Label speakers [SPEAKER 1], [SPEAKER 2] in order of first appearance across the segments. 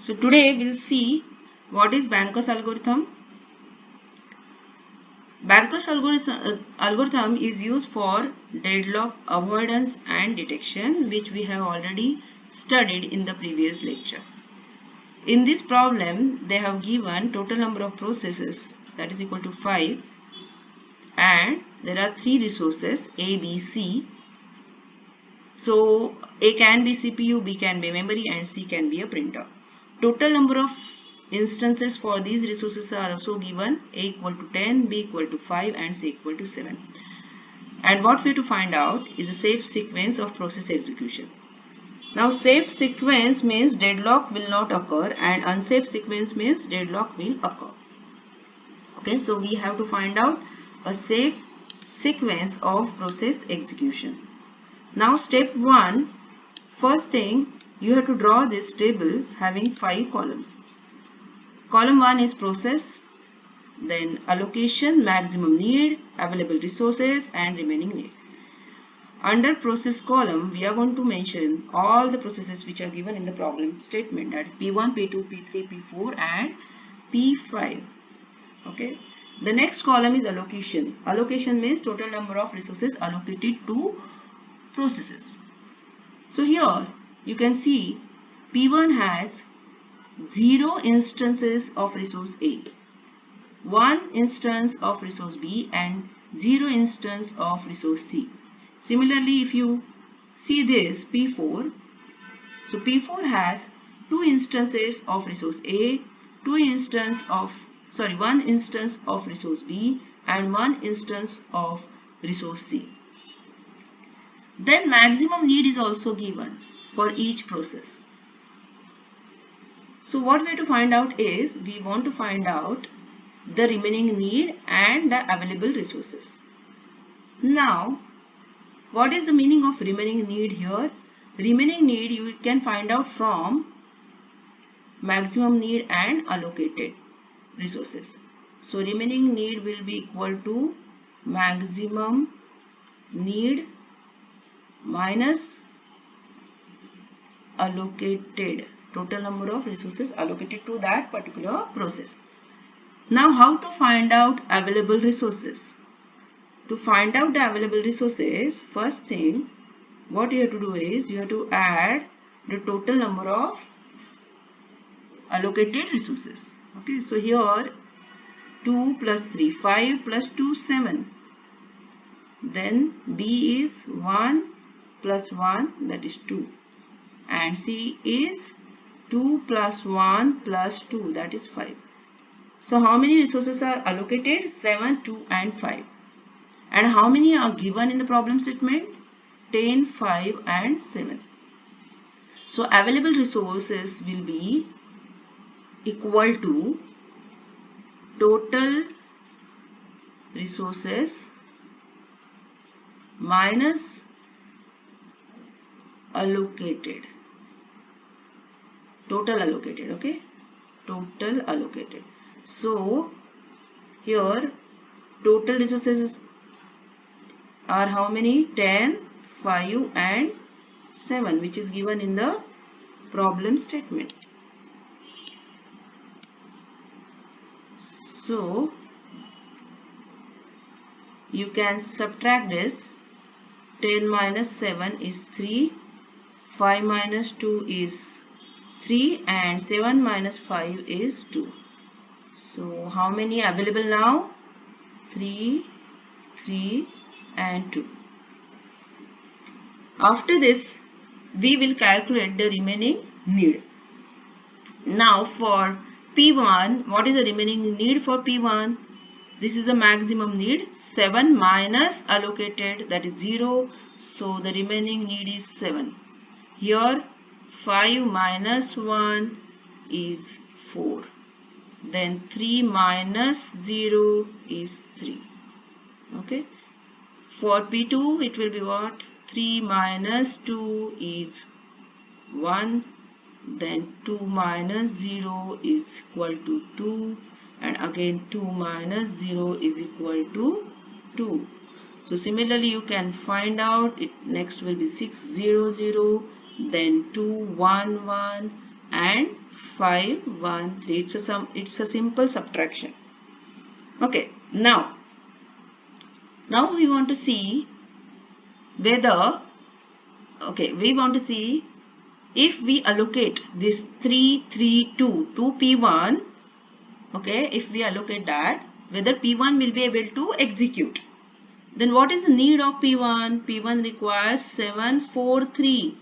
[SPEAKER 1] So today we'll see what is Banker's algorithm. Banker's algorithm is used for deadlock avoidance and detection, which we have already studied in the previous lecture. In this problem, they have given total number of processes, that is equal to 5, and there are 3 resources A, B, C. So A can be CPU, B can be memory, and C can be a printer. Total number of instances for these resources are also given: A equal to 10, B equal to 5, and C equal to 7. And what we have to find out is a safe sequence of process execution. Now safe sequence means deadlock will not occur, and unsafe sequence means deadlock will occur. Okay, so we have to find out a safe sequence of process execution. Now step 1, first thing you have to draw this table having 5 columns. Column 1 is process, then allocation, maximum need, available resources, and remaining need. Under process column, we are going to mention all the processes which are given in the problem statement, that is P1, P2, P3, P4 and P5. Okay. The next column is allocation. Allocation means total number of resources allocated to processes. So here you can see P1 has 0 instances of resource A, 1 instance of resource B, and 0 instance of resource C. Similarly, if you see this P4, so P4 has 2 instances of resource A, 1 instance of resource B, and 1 instance of resource C. Then maximum need is also given for each process. So what we have to find out is, we want to find out the remaining need and the available resources. Now, what is the meaning of remaining need here? Remaining need you can find out from maximum need and allocated resources. So remaining need will be equal to maximum need minus allocated, total number of resources allocated to that particular process. Now how to find out available resources? To find out the available resources, first thing what you have to do is, you have to add the total number of allocated resources. Okay, so here 2 plus 3, 5 plus 2, 7. Then B is 1 plus 1, that is 2. And C is 2 plus 1 plus 2, that is 5. So how many resources are allocated? 7, 2 and 5. And how many are given in the problem statement? 10, 5 and 7. So available resources will be equal to total resources minus allocated. Total allocated, okay? Total allocated. So here total resources are how many? 10, 5 and 7, which is given in the problem statement. So you can subtract this. 10 minus 7 is 3, 5 minus 2 is 3 and 7 minus 5 is 2. So how many available now? 3, 3 and 2. After this, we will calculate the remaining need. Now for P1, what is the remaining need for P1? This is the maximum need. 7 minus allocated, that is 0. So the remaining need is 7. Here 5 minus 1 is 4. Then 3 minus 0 is 3. Okay. For P2 it will be what? 3 minus 2 is 1. Then 2 minus 0 is equal to 2. And again 2 minus 0 is equal to 2. So similarly you can find out it. Next will be 6, 0, 0. Then 2, 1, 1 and 5, 1, 3. It's a simple subtraction. Okay, now we want to see whether, okay, we want to see if we allocate this 3, 3, 2 to P1, okay, if we allocate that, whether P1 will be able to execute. Then what is the need of P1? P1 requires 7, 4, 3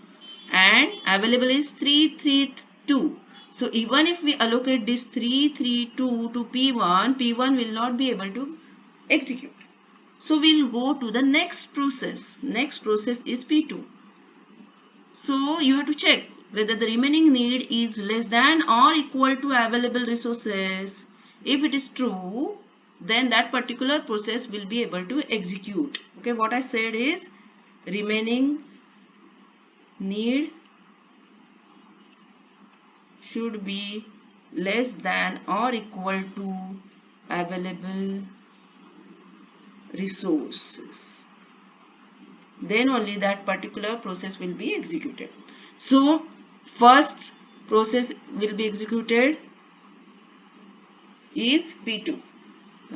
[SPEAKER 1] and available is 3, 3, 2. So even if we allocate this 3, 3, 2 to P1, P1 will not be able to execute. So we'll go to the next process. Next process is P2. So you have to check whether the remaining need is less than or equal to available resources. If it is true, then that particular process will be able to execute. Okay, what I said is remaining need should be less than or equal to available resources. Then only that particular process will be executed. So first process will be executed is P2.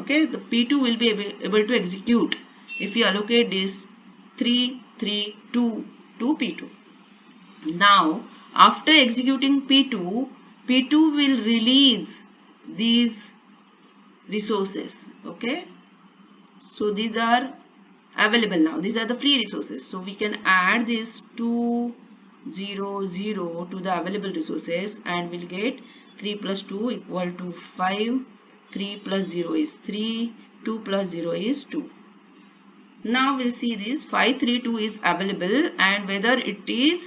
[SPEAKER 1] Okay, the P2 will be able to execute if you allocate this 3, 3, 2 to P2. Now after executing P2, P2 will release these resources. Okay, so these are available now. These are the free resources. So we can add this 2, 0, 0 to the available resources and we'll get 3 plus 2 equal to 5. 3 plus 0 is 3. 2 plus 0 is 2. Now we'll see this 532 is available and whether it is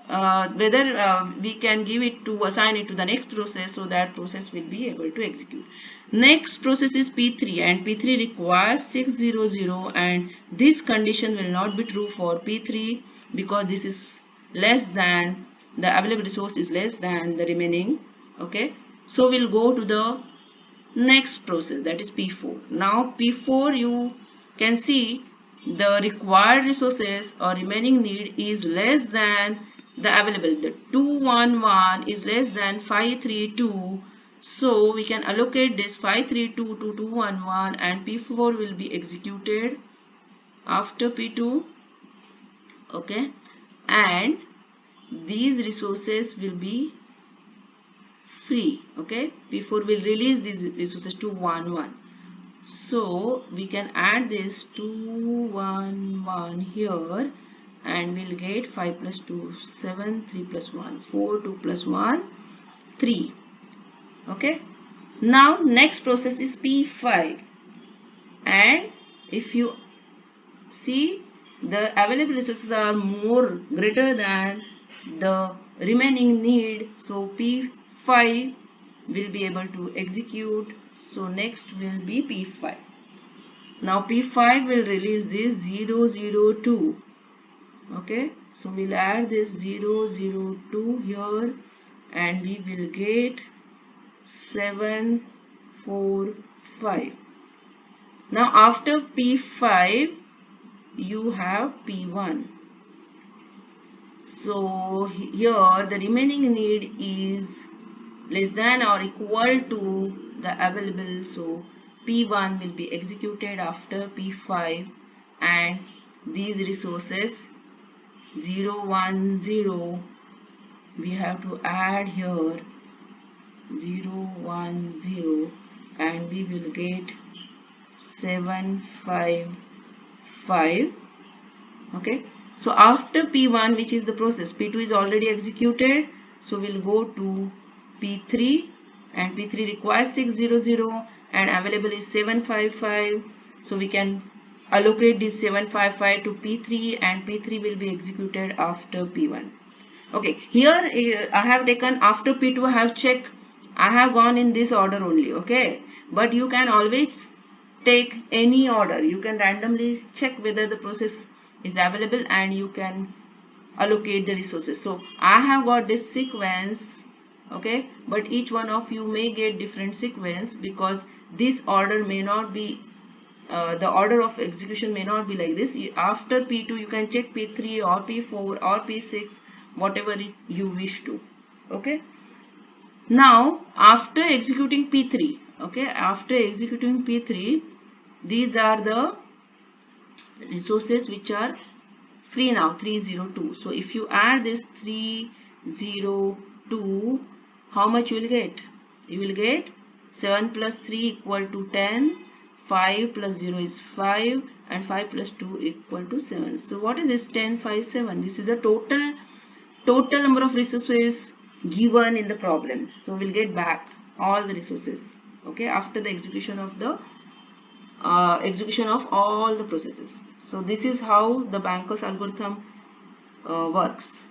[SPEAKER 1] we can give it to assign it to the next process, so that process will be able to execute. Next process is P3 and P3 requires 600 and this condition will not be true for P3 because this is less than the available resource is less than the remaining. Okay, so we'll go to the next process, that is P4. Now P4, you can see the required resources or remaining need is less than the available. The 211 is less than 532. So we can allocate this 532 to 211 and P4 will be executed after P2. Okay, and these resources will be free. Okay, P4 will release these resources to 211. So we can add this 211 here and we'll get 5 plus 2 7, 3 plus 1 4, 2 plus 1 3. Okay, now next process is P5 and if you see the available resources are more greater than the remaining need, so P5 will be able to execute. So next will be P5. Now P5 will release this 002. Okay, so we'll add this 002 here and we will get 7, 4, 5. Now after P5 you have P1. So here the remaining need is less than or equal to the available, so P1 will be executed after P5 and these resources 0, 1, 0 we have to add here 0, 1, 0 and we will get 7, 5, 5. Okay, so after P1, which is the process, P2 is already executed, so we'll go to P3 and P3 requires 600 and available is 755. So we can allocate this 755 to P3 and P3 will be executed after P1. Okay, here I have taken after P2, I have checked, I have gone in this order only. Okay, but you can always take any order. You can randomly check whether the process is available and you can allocate the resources. So I have got this sequence. Okay, but each one of you may get different sequence because this order may not be the order of execution may not be like this. After P2 you can check P3 or P4 or P6, whatever you wish to. Okay, Now after executing P3, okay, after executing P3, these are the resources which are free now, 302. So if you add this 302, how much you will get? You will get 7 plus 3 equal to 10, 5 plus 0 is 5, and 5 plus 2 equal to 7. So what is this 10, 5, 7? This is the total number of resources given in the problem. So we'll get back all the resources, okay, after the execution of all the processes. So this is how the Banker's algorithm works.